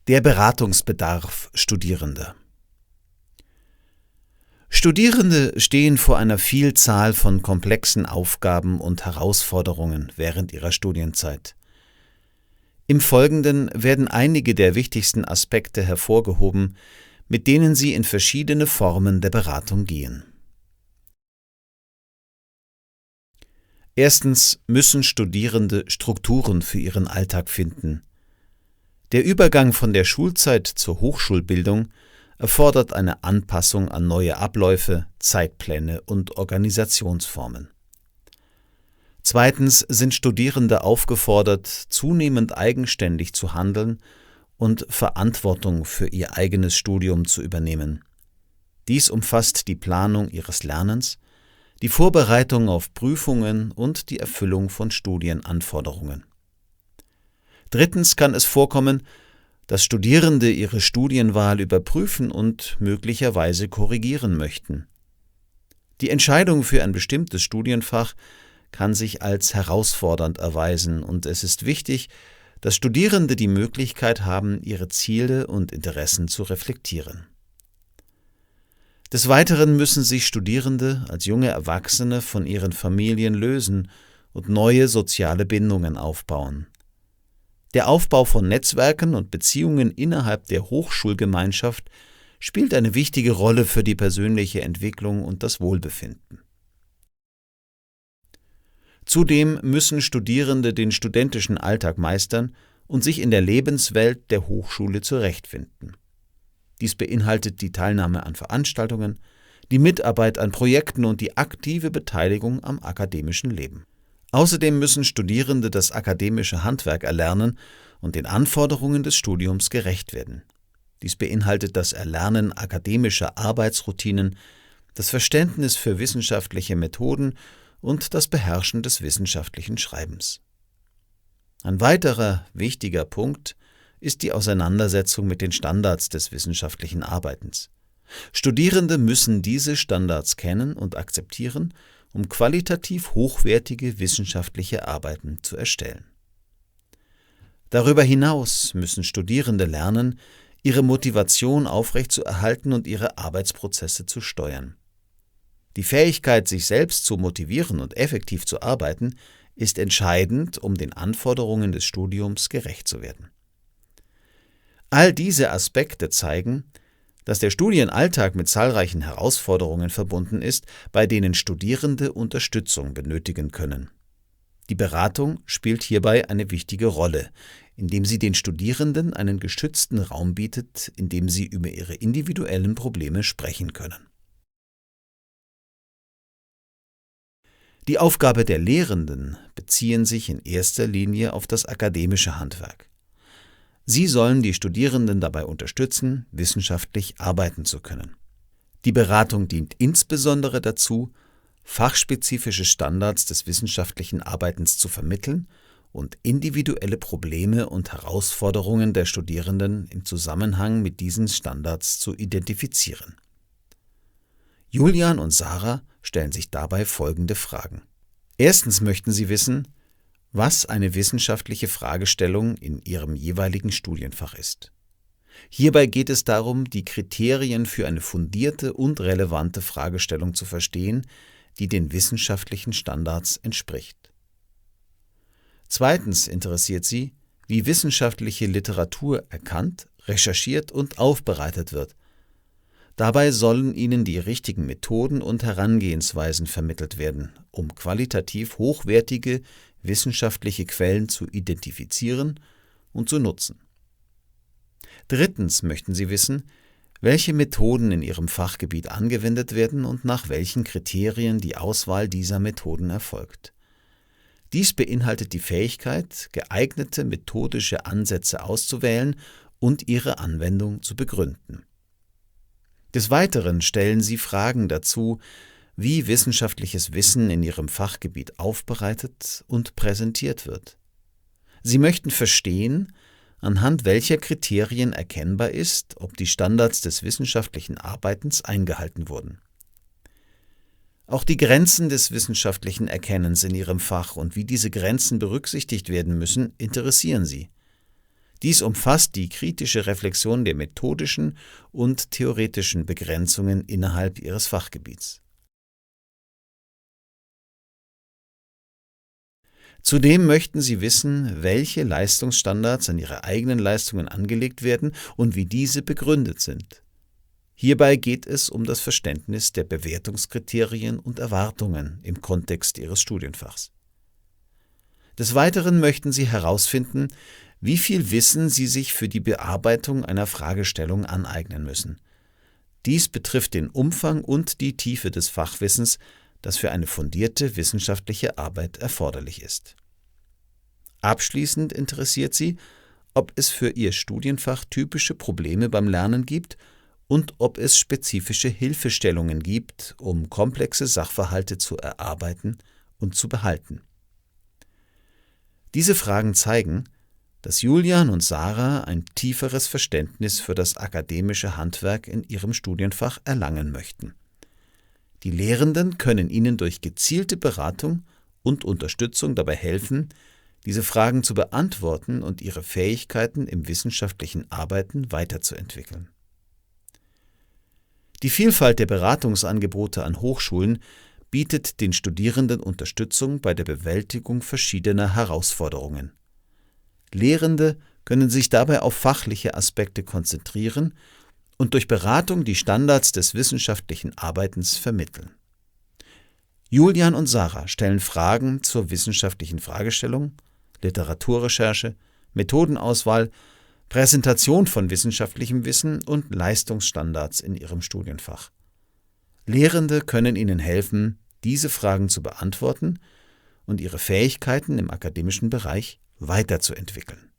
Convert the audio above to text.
Der Beratungsbedarf Studierender. Studierende stehen vor einer Vielzahl von komplexen Aufgaben und Herausforderungen während ihrer Studienzeit. Im Folgenden werden einige der wichtigsten Aspekte hervorgehoben, mit denen sie in verschiedene Formen der Beratung gehen. Erstens müssen Studierende Strukturen für ihren Alltag finden. Der Übergang von der Schulzeit zur Hochschulbildung erfordert eine Anpassung an neue Abläufe, Zeitpläne und Organisationsformen. Zweitens sind Studierende aufgefordert, zunehmend eigenständig zu handeln und Verantwortung für ihr eigenes Studium zu übernehmen. Dies umfasst die Planung ihres Lernens, die Vorbereitung auf Prüfungen und die Erfüllung von Studienanforderungen. Drittens kann es vorkommen, dass Studierende ihre Studienwahl überprüfen und möglicherweise korrigieren möchten. Die Entscheidung für ein bestimmtes Studienfach kann sich als herausfordernd erweisen und es ist wichtig, dass Studierende die Möglichkeit haben, ihre Ziele und Interessen zu reflektieren. Des Weiteren müssen sich Studierende als junge Erwachsene von ihren Familien lösen und neue soziale Bindungen aufbauen. Der Aufbau von Netzwerken und Beziehungen innerhalb der Hochschulgemeinschaft spielt eine wichtige Rolle für die persönliche Entwicklung und das Wohlbefinden. Zudem müssen Studierende den studentischen Alltag meistern und sich in der Lebenswelt der Hochschule zurechtfinden. Dies beinhaltet die Teilnahme an Veranstaltungen, die Mitarbeit an Projekten und die aktive Beteiligung am akademischen Leben. Außerdem müssen Studierende das akademische Handwerk erlernen und den Anforderungen des Studiums gerecht werden. Dies beinhaltet das Erlernen akademischer Arbeitsroutinen, das Verständnis für wissenschaftliche Methoden und das Beherrschen des wissenschaftlichen Schreibens. Ein weiterer wichtiger Punkt ist die Auseinandersetzung mit den Standards des wissenschaftlichen Arbeitens. Studierende müssen diese Standards kennen und akzeptieren, um qualitativ hochwertige wissenschaftliche Arbeiten zu erstellen. Darüber hinaus müssen Studierende lernen, ihre Motivation aufrechtzuerhalten und ihre Arbeitsprozesse zu steuern. Die Fähigkeit, sich selbst zu motivieren und effektiv zu arbeiten, ist entscheidend, um den Anforderungen des Studiums gerecht zu werden. All diese Aspekte zeigen, dass der Studienalltag mit zahlreichen Herausforderungen verbunden ist, bei denen Studierende Unterstützung benötigen können. Die Beratung spielt hierbei eine wichtige Rolle, indem sie den Studierenden einen geschützten Raum bietet, in dem sie über ihre individuellen Probleme sprechen können. Die Aufgabe der Lehrenden beziehen sich in erster Linie auf das akademische Handwerk. Sie sollen die Studierenden dabei unterstützen, wissenschaftlich arbeiten zu können. Die Beratung dient insbesondere dazu, fachspezifische Standards des wissenschaftlichen Arbeitens zu vermitteln und individuelle Probleme und Herausforderungen der Studierenden im Zusammenhang mit diesen Standards zu identifizieren. Julian und Sarah stellen sich dabei folgende Fragen. Erstens möchten sie wissen, was eine wissenschaftliche Fragestellung in ihrem jeweiligen Studienfach ist. Hierbei geht es darum, die Kriterien für eine fundierte und relevante Fragestellung zu verstehen, die den wissenschaftlichen Standards entspricht. Zweitens interessiert sie, wie wissenschaftliche Literatur erkannt, recherchiert und aufbereitet wird. Dabei sollen ihnen die richtigen Methoden und Herangehensweisen vermittelt werden, um qualitativ hochwertige wissenschaftliche Quellen zu identifizieren und zu nutzen. Drittens möchten sie wissen, welche Methoden in ihrem Fachgebiet angewendet werden und nach welchen Kriterien die Auswahl dieser Methoden erfolgt. Dies beinhaltet die Fähigkeit, geeignete methodische Ansätze auszuwählen und ihre Anwendung zu begründen. Des Weiteren stellen sie Fragen dazu, wie wissenschaftliches Wissen in ihrem Fachgebiet aufbereitet und präsentiert wird. Sie möchten verstehen, anhand welcher Kriterien erkennbar ist, ob die Standards des wissenschaftlichen Arbeitens eingehalten wurden. Auch die Grenzen des wissenschaftlichen Erkennens in ihrem Fach und wie diese Grenzen berücksichtigt werden müssen, interessieren sie. Dies umfasst die kritische Reflexion der methodischen und theoretischen Begrenzungen innerhalb ihres Fachgebiets. Zudem möchten Sie wissen, welche Leistungsstandards an Ihre eigenen Leistungen angelegt werden und wie diese begründet sind. Hierbei geht es um das Verständnis der Bewertungskriterien und Erwartungen im Kontext Ihres Studienfachs. Des Weiteren möchten Sie herausfinden, wie viel Wissen Sie sich für die Bearbeitung einer Fragestellung aneignen müssen. Dies betrifft den Umfang und die Tiefe des Fachwissens, das für eine fundierte wissenschaftliche Arbeit erforderlich ist. Abschließend interessiert Sie, ob es für Ihr Studienfach typische Probleme beim Lernen gibt und ob es spezifische Hilfestellungen gibt, um komplexe Sachverhalte zu erarbeiten und zu behalten. Diese Fragen zeigen, dass Julian und Sarah ein tieferes Verständnis für das akademische Handwerk in ihrem Studienfach erlangen möchten. Die Lehrenden können ihnen durch gezielte Beratung und Unterstützung dabei helfen, diese Fragen zu beantworten und ihre Fähigkeiten im wissenschaftlichen Arbeiten weiterzuentwickeln. Die Vielfalt der Beratungsangebote an Hochschulen bietet den Studierenden Unterstützung bei der Bewältigung verschiedener Herausforderungen. Lehrende können sich dabei auf fachliche Aspekte konzentrieren und durch Beratung die Standards des wissenschaftlichen Arbeitens vermitteln. Julian und Sarah stellen Fragen zur wissenschaftlichen Fragestellung, Literaturrecherche, Methodenauswahl, Präsentation von wissenschaftlichem Wissen und Leistungsstandards in ihrem Studienfach. Lehrende können ihnen helfen, diese Fragen zu beantworten und ihre Fähigkeiten im akademischen Bereich weiterzuentwickeln.